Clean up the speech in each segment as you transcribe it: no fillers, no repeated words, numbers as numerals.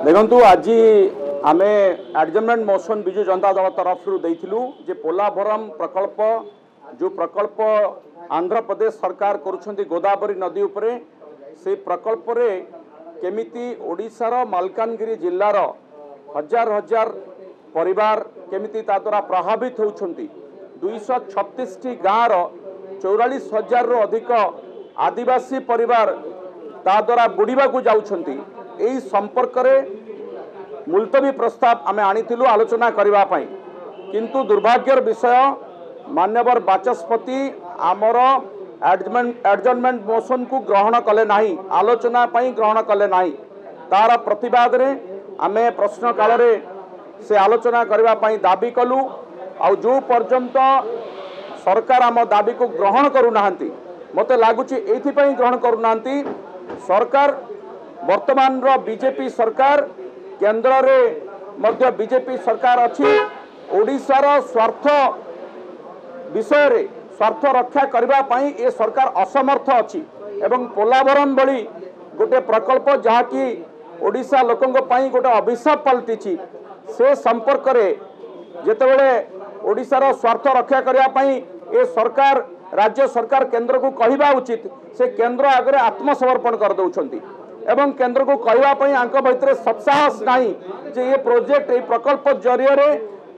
देखु आज आम एडजमेंट मोशन विजु जनता दल तरफ जे पोलाभरम प्रकल्प जो प्रकल्प आंध्र प्रदेश सरकार करुछंती गोदावरी नदी उपरे से प्रकल्प रे केमिति ओडिशार मालकानगिरी जिल्लार हजार हजार परिवार केमिति ता द्वारा प्रभावित होउछंती 236 टी गाँव 44,000 रु अधिक आदिवासी परिवार ता द्वारा बुड़ीबा को जाउछंती एही संपर्क रे मुलतवी प्रस्ताव आमे आनिथिलु आलोचना करिबा पई किंतु दुर्भाग्यर विषय मान्यवर बाचस्पति आमर एडजमेंट मोशन को ग्रहण कले नाही आलोचना पई ग्रहण कले नाही तार प्रतिवाद रे आमे प्रश्न काल रे से आलोचना करिबा पई दाबी कलु आ जो पर्यंत सरकार आम दाबी को ग्रहण करू नाहंती मते लागुची एथि पई ग्रहण करू नाहंती सरकार वर्तमान रो बीजेपी सरकार केंद्र रे मध्य बीजेपी सरकार अच्छी ओडिशार स्वार्थ विषय रे स्वार्थ रक्षा करबा पई ए सरकार असमर्थ अच्छी एवं पोलाभरम बली गोटे प्रकल्प जहा कि ओडिशा लोकंग पई गोटे अभिशाप पलटिछि से संपर्क रे जेतेबेले ओडिशार स्वार्थ रक्षा करबा पई ए सरकार राज्य सरकार केंद्र को कहवा उचित से केंद्र आगे आत्मसमर्पण कर दउछंती एवं केंद्र को कहवाई आंक भितर सत्साहस नहीं जे ये प्रोजेक्ट ये प्रकल्प जरिए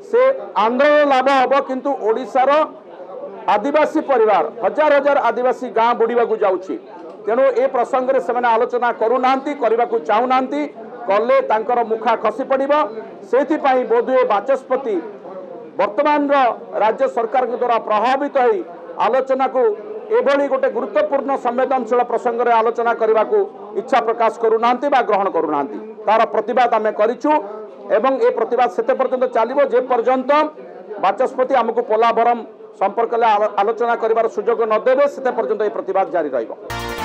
से आंध्र लाभ हम किंतु ओडिशार आदिवासी परिवार हजार हजार आदिवासी गाँ बुड़ीबा को जाउछि तेणु ए प्रसंग रे सेमाने आलोचना करूनांती करबा को चाहुनांती कले तांकर मुखा खसी पड़िबो सेथि पई बोधुए बाचस्पति वर्तमान राज्य सरकार के द्वारा प्रभावित होई आलोचना को एभली गोटे गुरुत्वपूर्ण संवेदनशील प्रसंग रे आलोचना करने को इच्छा प्रकाश करूना ग्रहण करूना तार प्रतिवाद आम करूँ एवं ए प्रतिवाद सेते पर्यंत चलिबो जे पर्यंत बाचस्पति आमको पोलाभरम संपर्क आलोचना करिवार सुजोग न देबे सेते पर्यंत ए प्रतिवाद जारी रहिबो।